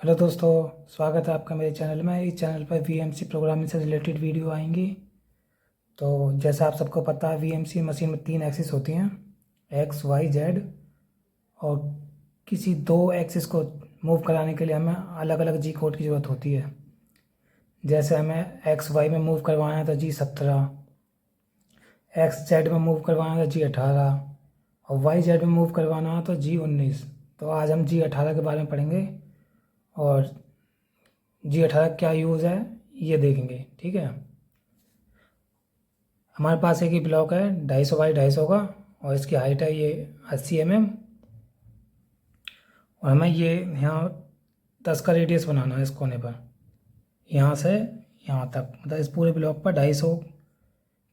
Hello दोस्तों, स्वागत है आपका मेरे चैनल में। इस चैनल पर वीएमसी प्रोग्रामिंग से रिलेटेड वीडियो आएंगी। तो जैसा आप सबको पता है, वीएमसी मशीन में 3 एक्सिस होती हैं, एक्स वाई जेड। और किसी 2 एक्सिस को मूव कराने के लिए हमें अलग अलग जी कोड की ज़रूरत होती है। जैसे हमें एक्स वाई में मूव करवाना है तो G17, एक्स जेड में मूव करवाना है तो G18, और वाई जेड में मूव करवाना है तो G19। तो आज हम G18 के बारे में पढ़ेंगे और G18 क्या यूज़ है ये देखेंगे। ठीक है, हमारे पास एक ही ब्लॉक है 250 बाई 250 का, और इसकी हाइट है ये 80 mm। और हमें ये यहाँ 10 का रेडियस बनाना है इस कोने पर, यहाँ से यहाँ तक, मतलब इस पूरे ब्लॉक पर 250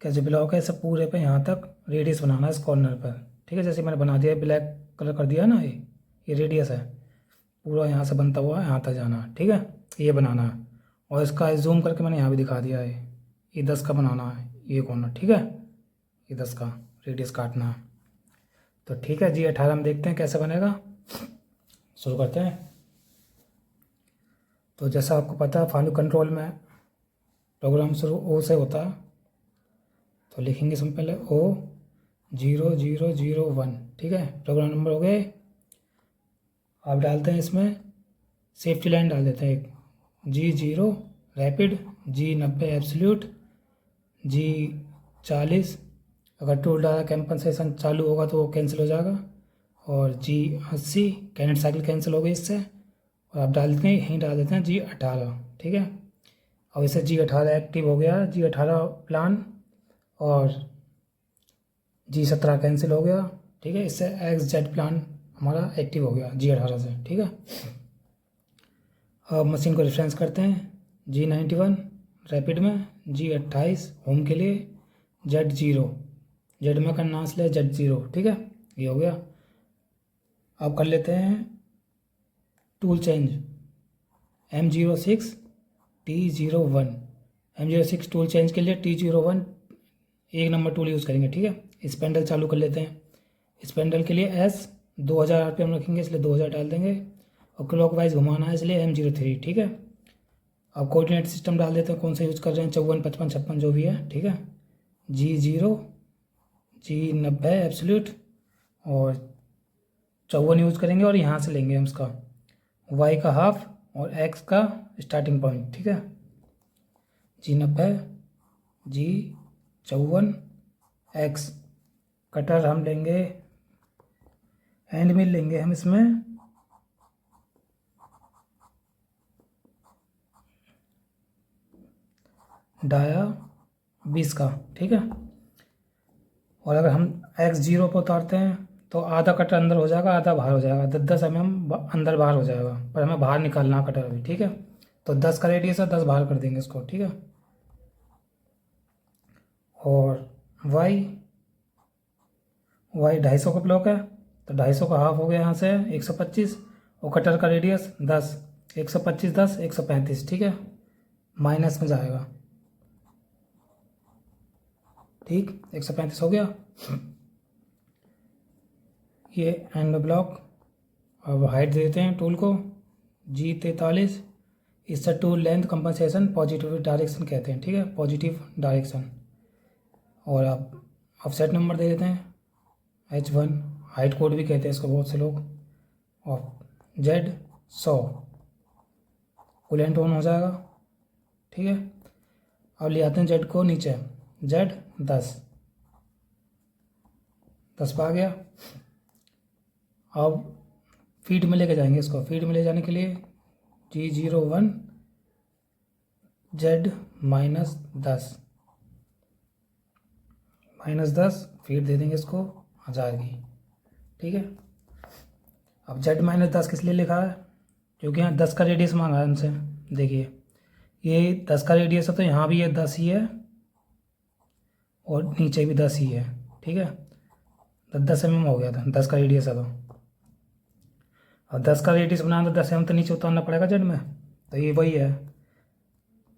का जो ब्लॉक है इस पूरे पे यहाँ तक रेडियस बनाना है इस कॉर्नर पर। ठीक है, जैसे मैंने बना दिया, ब्लैक कलर कर दिया ना, ये रेडियस है पूरा, यहाँ से बनता हुआ यहाँ तक जाना है। ठीक है, ये बनाना है। और इसका जूम करके मैंने यहाँ भी दिखा दिया है, ये 10 का बनाना है ये कॉर्नर। ठीक है, ये 10 का रेडियस काटना है। तो ठीक है, G18 हम देखते हैं कैसे बनेगा। शुरू करते हैं। तो जैसा आपको पता है, फॉलो कंट्रोल में प्रोग्राम शुरू O से होता है। तो लिखेंगे इसमें पहले O0001। ठीक है, प्रोग्राम नंबर हो गए। आप डालते हैं इसमें सेफ्टी लाइन डाल देते हैं, एक G0 rapid, G90 absolute, G40 अगर टूल डाला कंपनसेशन चालू होगा तो वो कैंसिल हो जाएगा, और G80 कैनेट साइकिल कैंसिल हो गई इससे। और आप डालते हैं, यहीं डाल देते हैं G18। ठीक है, अब इससे G18 एक्टिव हो गया, G18 प्लान, और G17 कैंसिल हो गया। ठीक है, इससे XZ प्लान हमारा एक्टिव हो गया G18 से। ठीक है, अब मशीन को रेफरेंस करते हैं, G91 रैपिड में, G28 होम के लिए, Z0 जेड में करना है इसलिए Z0। ठीक है, ये हो गया। अब कर लेते हैं tool change, M06 T01। M06 tool change के लिए T01 1 नंबर टूल यूज़ करेंगे। ठीक है, स्पेंडल चालू कर लेते हैं। स्पेंडल के लिए S 2000 RPM रखेंगे इसलिए 2000 डाल देंगे, और क्लॉक वाइज घुमाना है इसलिए M03। ठीक है, अब कोऑर्डिनेट सिस्टम डाल देते हैं, कौन सा यूज़ कर रहे हैं, 54 55 56 जो भी है। ठीक है, G0 G90 एब्सोल्यूट, और 54 यूज़ करेंगे, और यहाँ से लेंगे हम इसका Y का हाफ और X का स्टार्टिंग पॉइंट। ठीक है, G90 G54 X कटर हम लेंगे, एंड मिल लेंगे हम इसमें डाया 20 का। ठीक है, और अगर हम X0 पर उतारते हैं तो आधा कटर अंदर हो जाएगा, आधा बाहर हो जाएगा, 10 mm अंदर बाहर हो जाएगा, पर हमें बाहर निकालना कटर अभी। ठीक है, तो 10 का रेडियस है, 10 बाहर कर देंगे इसको। ठीक है, और Y 250 का ब्लॉक है तो 250 का हाफ हो गया यहाँ से 125, और कटर का रेडियस 10, 125 10 135। ठीक है, माइनस में जाएगा। ठीक, 135 हो गया ये एंड ब्लॉक। अब हाइट देते हैं टूल को G43, इससे tool length compensation positive direction कहते हैं। ठीक है, पॉजिटिव डायरेक्शन। और अब ऑफसेट नंबर दे देते हैं H1, हाइट कोड भी कहते हैं इसको बहुत से लोग, और Z100 कूलेंट ऑन हो जाएगा। ठीक है, अब ले आते हैं जेड को नीचे, Z10 पर आ गया। अब फीड में लेके जाएंगे इसको, फीड में ले जाने के लिए G01 Z -10 फीड दे देंगे इसको 1000 की। ठीक है, अब Z -10 किस लिए लिखा है, क्योंकि यहाँ 10 का रेडियस मांगा है हमसे। देखिए ये 10 का रेडियस है तो यहाँ भी ये 10 ही है, और नीचे भी 10 ही है। ठीक है, तो 10 mm हो गया था, 10 का रेडियस है तो, और 10 का रेडियस बनाना तो 10 mm तो नीचे उतारना पड़ेगा जेड में, तो ये वही है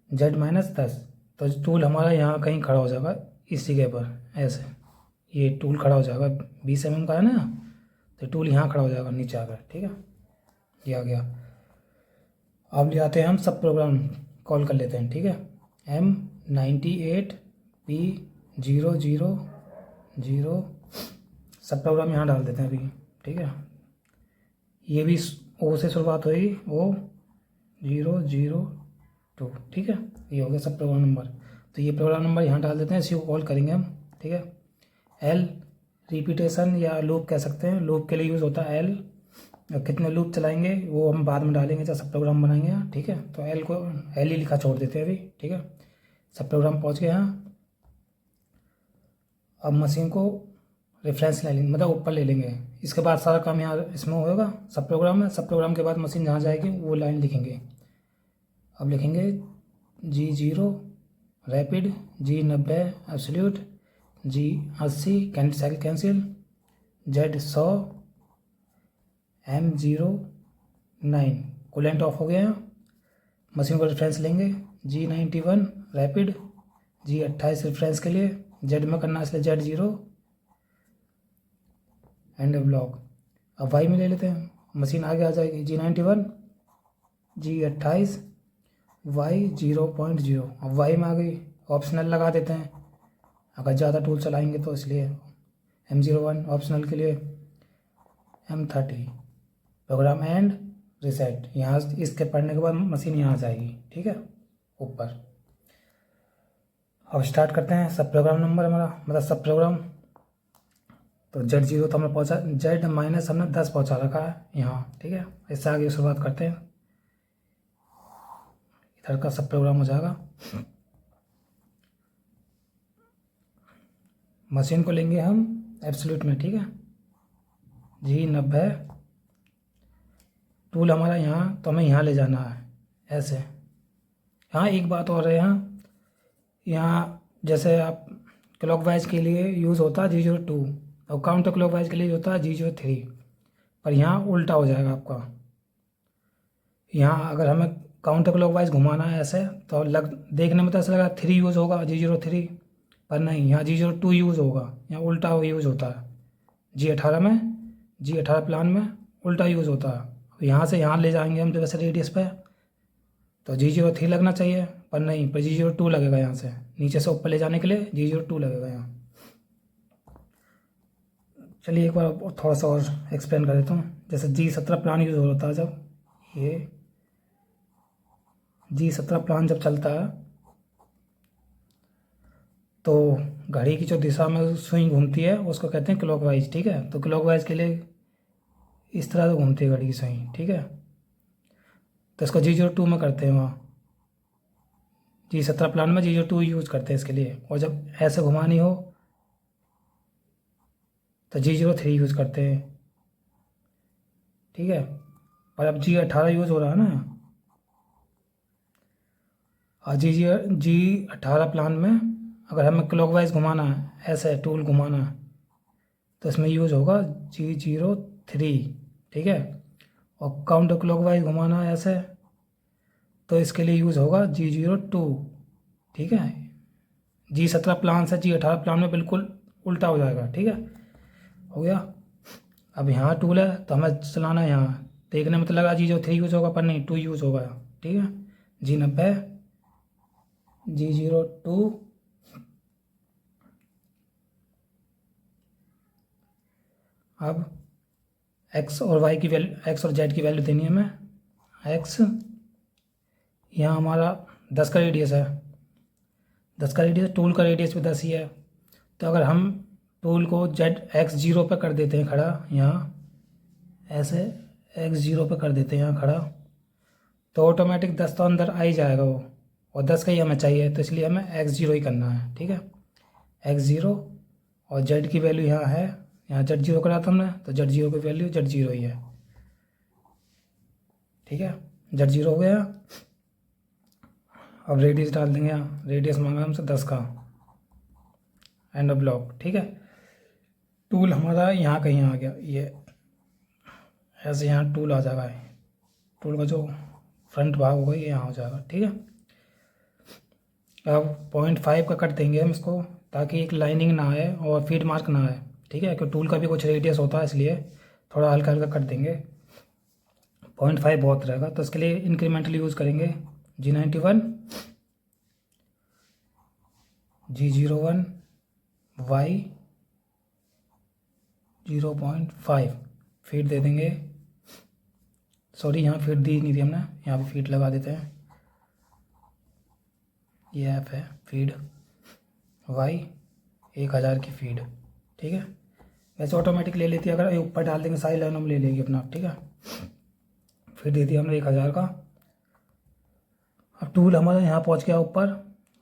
Z-10। तो टूल हमारा यहाँ कहीं खड़ा हो जाएगा इस जगह पर, ऐसे ये टूल खड़ा हो जाएगा, 20 mm का है ना, तो टूल यहाँ खड़ा हो जाएगा नीचे आकर। ठीक है, ये आ गया। अब ले आते हैं हम सब प्रोग्राम कॉल कर लेते हैं, ठीक है। M98P000 सब प्रोग्राम यहाँ डाल देते हैं अभी, ठीक है। ये भी ओ से शुरुआत हुई, O002, ठीक है। ये हो गया सब प्रोग्राम नंबर। तो ये प्रोग्राम नंबर यहाँ डाल देते हैं, इसी को कॉल करेंगे हम, ठीक है। L रिपीटेशन या लूप कह सकते हैं, लूप के लिए यूज़ होता है L। कितने लूप चलाएंगे वो हम बाद में डालेंगे जब सब प्रोग्राम बनाएंगे यहाँ, ठीक है। तो L को L ही लिखा छोड़ देते हैं अभी, ठीक है। सब प्रोग्राम पहुँच गए यहाँ। अब मशीन को रेफरेंस ले लेंगे, मतलब ऊपर ले लेंगे। इसके बाद सारा काम यहाँ इसमें होगा सब प्रोग्राम में। सब प्रोग्राम के बाद मशीन जहाँ जाएगी वो लाइन लिखेंगे। अब लिखेंगे G0 rapid, G90 absolute, G80 cycle cancel, Z100 M09 coolant of हो गया। मशीन को रेफरेंस लेंगे, G91 रैपिड, G28 रेफरेंस के लिए, Z में करना है इसलिए Z0 एंड ब्लॉक। अब वाई में ले लेते हैं, मशीन आगे आ जाएगी, G91 G28 Y0.0। अब वाई में आ गई, ऑप्शनल लगा देते हैं अगर ज़्यादा टूल चलाएंगे तो, इसलिए M01 ऑप्शनल के लिए, M30 प्रोग्राम एंड रिसेट। यहाँ इसके पढ़ने के बाद मशीन यहाँ आ जाएगी, ठीक है, ऊपर। अब स्टार्ट करते हैं। सब प्रोग्राम नंबर हमारा, मतलब सब प्रोग्राम। तो Z0 तो हमने पहुँचा, Z माइनस हमने 10 पहुँचा रखा है यहाँ, ठीक है। इससे आगे शुरुआत करते हैं, इधर का सब प्रोग्राम हो जाएगा। मशीन को लेंगे हम एब्सोल्यूट में, ठीक है। G90 टूल हमारा यहाँ, तो हमें यहाँ ले जाना है ऐसे। हाँ एक बात और है, यहाँ जैसे आप क्लॉकवाइज के लिए यूज़ होता है G02 और काउंटर क्लॉकवाइज के लिए होता है G03, पर यहाँ उल्टा हो जाएगा आपका। यहाँ अगर हमें काउंटर क्लॉकवाइज घुमाना है ऐसे तो देखने में तो ऐसा लगा 3 यूज़ होगा G03, पर नहीं, यहाँ G02 यूज़ होगा, यहाँ उल्टा यूज़ होता है। G18 में, G18 प्लान में उल्टा यूज़ होता है। यहाँ से यहाँ ले जाएंगे हम तो वैसे रेडियस पे, तो G03 लगना चाहिए, पर नहीं, पर G02 लगेगा। यहाँ से नीचे से ऊपर ले जाने के लिए G02 लगेगा यहाँ। चलिए एक बार थोड़ा सा और एक्सप्लेन कर देता हूँ। जैसे G17 प्लान यूज़ होता है, जब ये G17 प्लान जब चलता है तो घड़ी की जो दिशा में सुई घूमती है उसको कहते हैं क्लॉकवाइज, ठीक है। तो क्लॉकवाइज के लिए इस तरह से घूमती है घड़ी की सुई, ठीक है। तो इसको G02 में करते हैं, वहाँ G17 प्लान में G02 यूज़ करते हैं इसके लिए। और जब ऐसे घुमानी हो तो G03 यूज़ करते हैं, ठीक है। और अब G18 यूज़ हो रहा है ना, और G18 प्लान में अगर हमें क्लॉकवाइज घुमाना है, ऐसे टूल घुमाना है, तो इसमें यूज़ होगा G03, ठीक है। और काउंटर क्लॉकवाइज घुमाना है ऐसे, तो इसके लिए यूज़ होगा G02, ठीक है। G17 प्लान से G18 प्लान में बिल्कुल उल्टा हो जाएगा, ठीक है। हो गया। अब यहाँ टूल है तो हमें चलाना है यहाँ, देखने में तो लगा G03 यूज़ होगा, पर नहीं, 2 यूज़ होगा, ठीक है। G90 G02 अब x और y की वैल्यू, x और z की वैल्यू देनी है हमें। x यहाँ हमारा 10 का रेडियस है, 10 का रेडियस, टूल का रेडियस भी 10 ही है। तो अगर हम टूल को x0 पर कर देते हैं खड़ा, यहाँ ऐसे x0 पर कर देते हैं यहाँ खड़ा, तो ऑटोमेटिक 10 तो अंदर आ ही जाएगा वो, और 10 का ही हमें चाहिए, तो इसलिए हमें x0 ही करना है, ठीक है। x0 और z की वैल्यू यहाँ है, यहाँ Z0 करा था हमने, तो Z0 की वैल्यू Z0 ही है, ठीक है। Z0 हो गया। अब रेडियस डाल देंगे, यहाँ रेडियस मांगा हमसे 10 का, एंड ब्लॉक, ठीक है। टूल हमारा यहाँ कहीं आ गया, ये ऐसे यहाँ टूल आ जाएगा, टूल का जो फ्रंट भाग होगा ये यहाँ हो जाएगा, ठीक है। अब 0.5 का कट देंगे हम इसको, ताकि एक लाइनिंग ना आए और फीड मार्क ना आए, ठीक है। क्योंकि टूल का भी कुछ रेडियस होता है, इसलिए थोड़ा हल्का हल्का कट देंगे। 0.5 बहुत रहेगा, तो इसके लिए इंक्रीमेंटल यूज़ करेंगे। G91, G01, Y 0.5 फीट दे देंगे। सॉरी, यहाँ फीट दी नहीं थी हमने, यहाँ पे फीट लगा देते हैं। ये ऐप है फीड, Y 1000 की फीड, ठीक है। वैसे ऑटोमेटिक ले लेती है, अगर ऊपर डाल देंगे सारी लाइनों में ले लेगी अपना आप, ठीक है। फिर दे दिया हमने 1000 का। अब टूल हमारा यहाँ पहुँच गया ऊपर,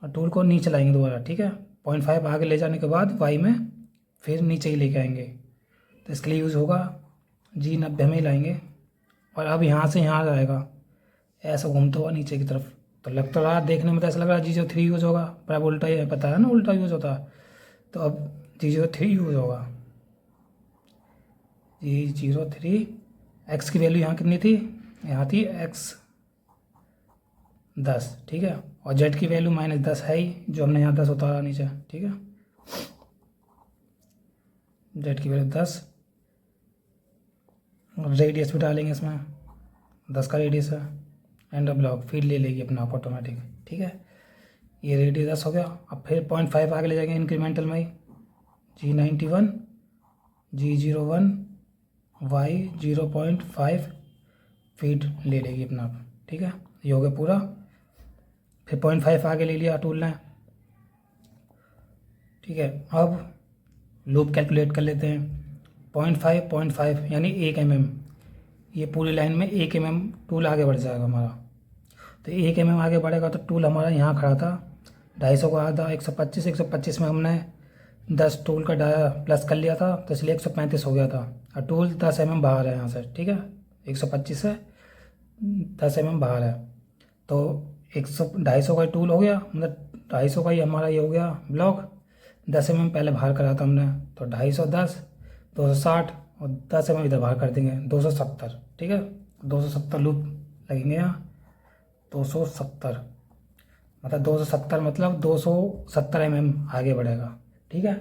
और टूल को नीचे लाएंगे दोबारा, ठीक है। 0.5 आगे ले जाने के बाद Y में फिर नीचे ही लेके आएंगे, तो इसके लिए यूज़ होगा G90 में ही लाएंगे। और अब यहाँ से यहाँ जाएगा, ऐसा घूमता हुआ नीचे की तरफ। तो लग तो रहा, देखने में तो ऐसा लग रहा है G03 यूज़ होगा, पर अब उल्टा ही है, पता है ना, उल्टा यूज़ होता है। तो अब G03 यूज़ होगा। G03, एक्स की वैल्यू यहाँ कितनी थी, यहाँ थी x10, ठीक है। और जेड की वैल्यू -10 है ही, जो हमने यहाँ 10 उतारा नीचे, ठीक है। जेड की वैल्यू 10, रेडियस भी डालेंगे इसमें, 10 का रेडियस है। एंड ब्लॉक फीड ले लेगी अपना आप ऑटोमेटिक, ठीक है। ये रेडियस 10 हो गया। अब फिर 0.5 आगे ले जाएंगे इंक्रीमेंटल में ही। G91, G01, Y 0.5 फीट ले लेगी अपना आप, ठीक है। ये हो गया पूरा। फिर 0.5 आगे ले लिया टूल ने, ठीक है। अब लूप कैलकुलेट कर लेते हैं। 0.5 यानी 1 mm, ये पूरी लाइन में 1 mm टूल आगे बढ़ जाएगा हमारा। तो 1 mm आगे बढ़ेगा, तो टूल हमारा यहाँ खड़ा था 250 का आधा 125 में हमने 10 टूल का डाया प्लस कर लिया था, तो इसलिए 135 हो गया था। और टूल 10 mm बाहर है यहाँ से, ठीक है। 125 से 10 mm बाहर है, तो 250 का टूल हो गया, मतलब 250 का ही हमारा ये हो गया ब्लॉक। 10 mm पहले बाहर करा था हमने, तो 250, 260 और 10 mm इधर बाहर कर देंगे 270, ठीक है। 270 लूप लगेंगे यहाँ, 270 मतलब 270 मतलब 270 mm आगे बढ़ेगा, ठीक है।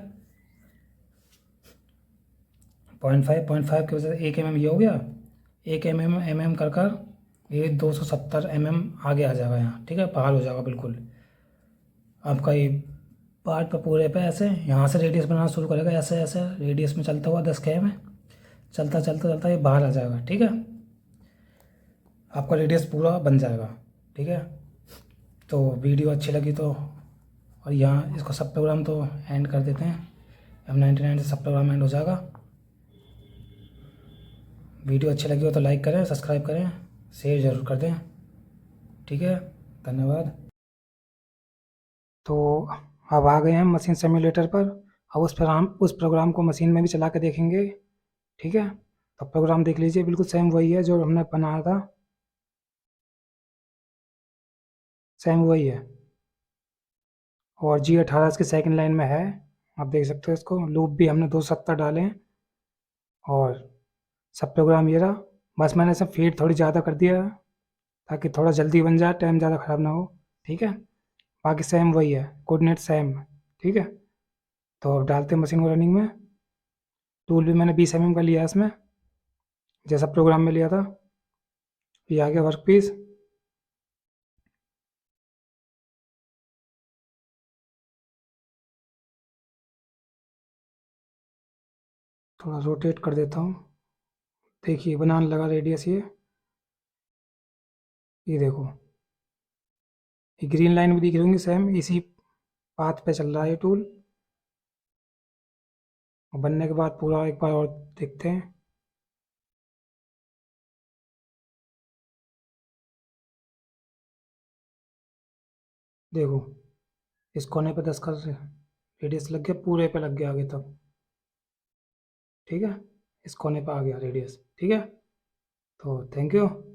0.5 की वजह से 1 mm ये हो गया, 1 mm कर ये 270 mm आगे आ जाएगा यहाँ, ठीक है। बाहर हो जाएगा बिल्कुल आपका ये पार्ट पर पूरे पे। ऐसे यहाँ से रेडियस बनाना शुरू करेगा, ऐसे ऐसे रेडियस में चलता हुआ 10 के में चलता चलता चलता ये बाहर आ जाएगा, ठीक है। आपका रेडियस पूरा बन जाएगा, ठीक है। तो वीडियो अच्छी लगी तो, और यहाँ इसको सब प्रोग्राम तो एंड कर देते हैं। M99 से सब प्रोग्राम एंड हो जाएगा। वीडियो अच्छी लगी हो तो लाइक करें, सब्सक्राइब करें, शेयर ज़रूर कर दें, ठीक है। धन्यवाद। तो अब आ गए हैं मशीन सिम्युलेटर पर। अब उस प्रोग्राम को मशीन में भी चला के देखेंगे, ठीक है। तो प्रोग्राम देख लीजिए, बिल्कुल सेम वही है जो हमने बनाया था, सेम वही है। और G18 इसकी सेकंड लाइन में है, आप देख सकते हो। इसको लूप भी हमने 270 डाले हैं, और सब प्रोग्राम ये रहा। बस मैंने सब फीड थोड़ी ज़्यादा कर दिया है, ताकि थोड़ा जल्दी बन जाए, टाइम ज़्यादा ख़राब ना हो, ठीक है। बाकी सेम वही है, कोऑर्डिनेट सेम है, ठीक है। तो अब डालते हैं मशीन को रनिंग में। टूल भी मैंने 20 mm का लिया है इसमें, जैसा प्रोग्राम में लिया था। ये आ गया वर्क पीस, थोड़ा रोटेट कर देता हूँ। देखिए बनाने लगा रेडियस, ये देखो, ये ग्रीन लाइन भी दिख रही होंगी, सेम इसी पाथ पे चल रहा है ये टूल। और बनने के बाद पूरा एक बार और देखते हैं। देखो, इस कोने पे 10 का रेडियस लग गया, पूरे पे लग गया आगे तक, ठीक है। इस कोने पे आ गया रेडियस, ठीक है। तो थैंक यू।